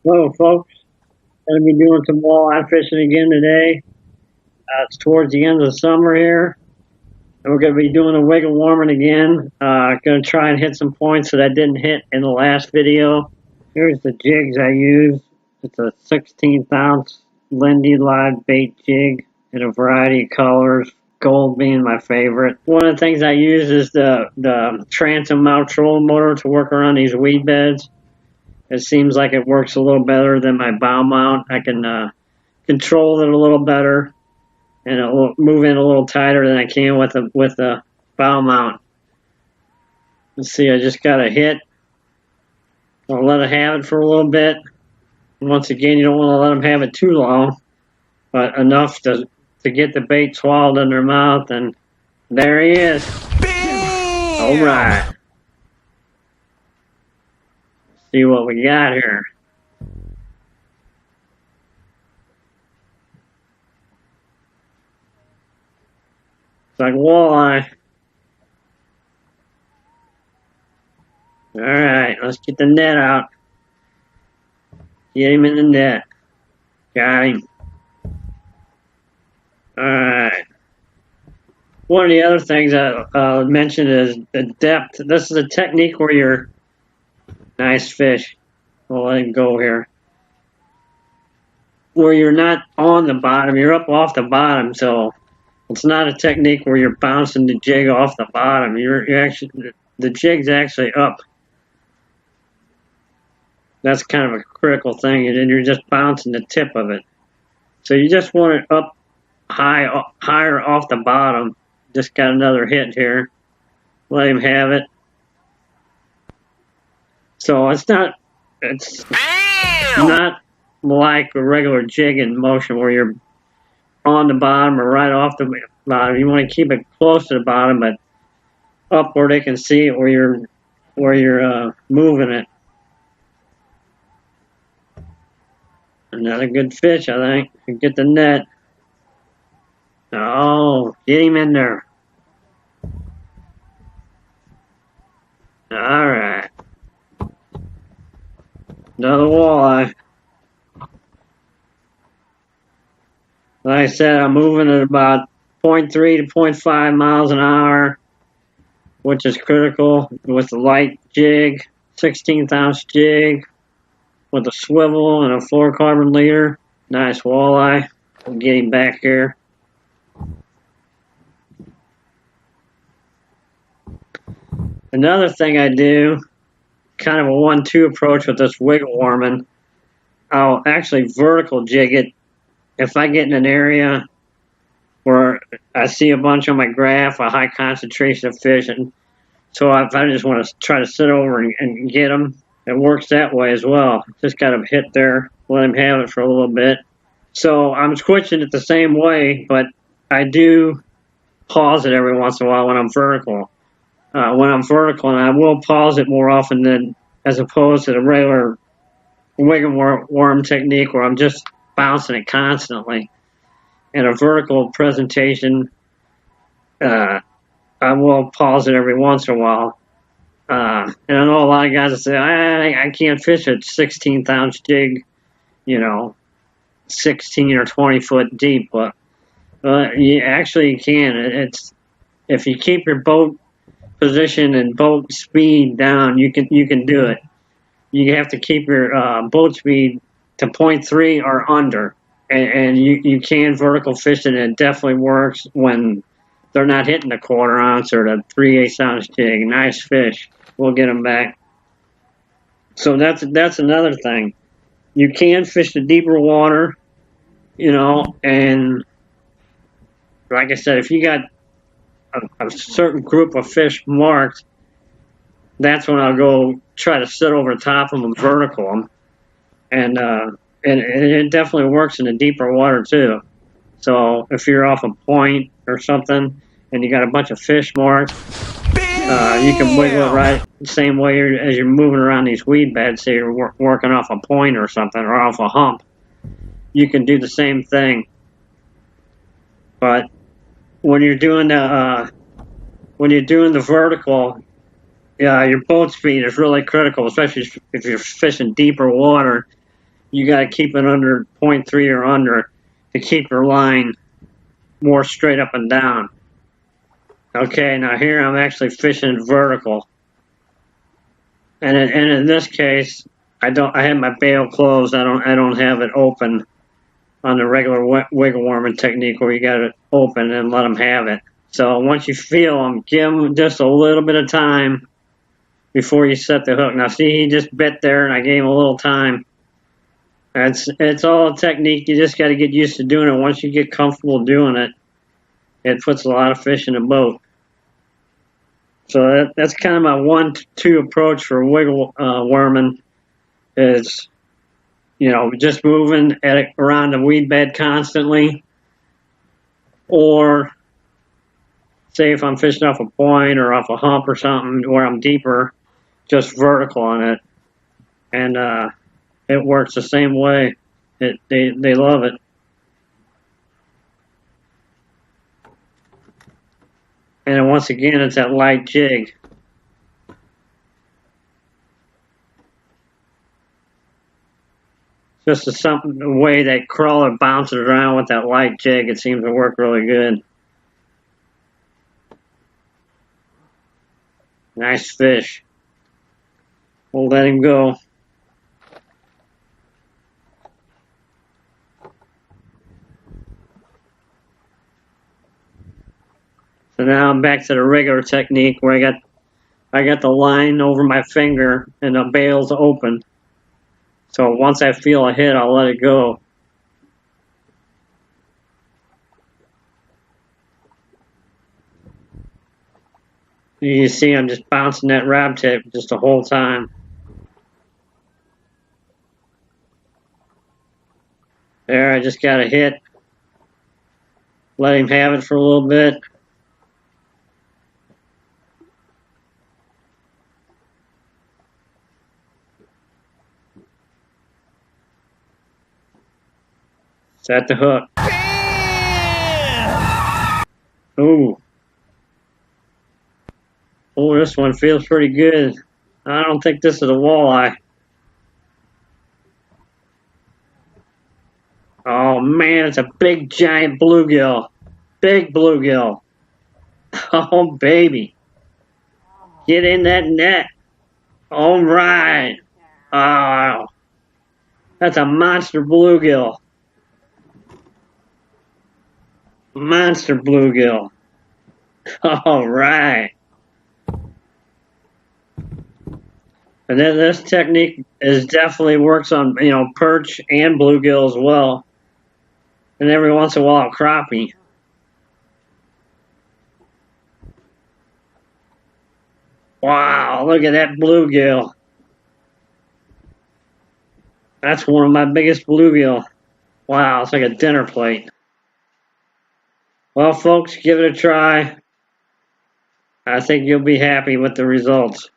Hello folks, going to be doing some walleye fishing again today. It's towards the end of the summer here, and we're going to be doing a wiggle warming again. Going to try and hit some points that I didn't hit in the last video. Here's the jigs I use. It's a 16th ounce Lindy live bait jig in a variety of colors, gold being my favorite. One of the things I use is the transom mount trolling motor to work around these weed beds. It seems like it works a little better than my bow mount. I can control it a little better, and it will move in a little tighter than I can with the bow mount. Let's see, I just got a hit. I'll let it have it for a little bit. Once again, you don't want to let them have it too long, but enough to get the bait swallowed in their mouth, and there he is. Bam! All right. See what we got here. It's like walleye. Alright, let's get the net out. Get him in the net. Got him. Alright. One of the other things I mentioned is the depth. This is a technique where you're... Nice fish. We'll let him go here. Where you're not on the bottom, you're up off the bottom, so it's not a technique where you're bouncing the jig off the bottom. You're actually, the jig's actually up. That's kind of a critical thing, and then you're just bouncing the tip of it. So you just want it up higher off the bottom. Just got another hit here. Let him have it. So it's not like a regular jig in motion where you're on the bottom or right off the bottom. You want to keep it close to the bottom, but up where they can see it, where you're moving it. Another good fish, I think. Get the net. Oh, get him in there. All right. Another walleye. Like I said, I'm moving at about 0.3 to 0.5 miles an hour, which is critical with the light jig, 16th ounce jig, with a swivel and a fluorocarbon leader. Nice walleye. We'll get him back here. Another thing I do, kind of a 1-2 approach with this wiggle warming, I'll actually vertical jig it if I get in an area where I see a bunch on my graph, a high concentration of fish, and so if I just want to try to sit over and get them, it works that way as well. Just got them hit there, let them have it for a little bit. So I'm switching it the same way, but I do pause it every once in a while when I'm vertical. And I will pause it more often than as opposed to the regular wiggle worm technique where I'm just bouncing it constantly. In a vertical presentation, I will pause it every once in a while. And I know a lot of guys that say, I can't fish a 16th ounce jig, 16 or 20 foot deep, but you actually can. It's if you keep your boat position and boat speed down, you can do it. You have to keep your boat speed to 0.3 or under, and you can vertical fish it, and it definitely works when they're not hitting the 1/4 ounce or the 3/8 ounce jig. Nice fish. We'll get them back. So that's another thing. You can fish the deeper water, and like I said, if you got a certain group of fish marked, that's when I'll go try to sit over top of them and vertical them. And it definitely works in the deeper water too. So if you're off a point or something and you got a bunch of fish marks, you can wiggle it right the same way as you're moving around these weed beds. Say you're working off a point or something, or off a hump. You can do the same thing. But when you're doing the vertical, yeah, your boat speed is really critical, especially if you're fishing deeper water. You got to keep it under 0.3 or under to keep your line more straight up and down. Okay, now here I'm actually fishing vertical, and in this case, I have my bail closed. I don't have it open on the regular wiggle worming technique where you got it open and let them have it. So once you feel them, give them just a little bit of time before you set the hook. Now see, he just bit there, and I gave him a little time. It's all a technique. You just got to get used to doing it. Once you get comfortable doing it, it puts a lot of fish in the boat. So that's kind of my 1-2 approach for wiggle worming. Is, just moving around the weed bed constantly, or say if I'm fishing off a point or off a hump or something where I'm deeper, just vertical on it, and it works the same way. They love it. And then once again, it's that light jig. Just the way that crawler bounces around with that light jig, it seems to work really good. Nice fish. We'll let him go. So now I'm back to the regular technique where I got the line over my finger and the bail's open. So once I feel a hit, I'll let it go. You see I'm just bouncing that rab tip just the whole time. There, I just got a hit. Let him have it for a little bit. Set the hook. Ooh. Oh, this one feels pretty good. I don't think this is a walleye. Oh man, it's a big giant bluegill. Big bluegill. Oh baby. Get in that net. All right. Oh. That's a monster bluegill. Monster bluegill. All right. And then this technique definitely works on perch and bluegill as well, and every once in a while crappie. Wow! Look at that bluegill. That's one of my biggest bluegill. Wow! It's like a dinner plate. Well, folks, give it a try. I think you'll be happy with the results.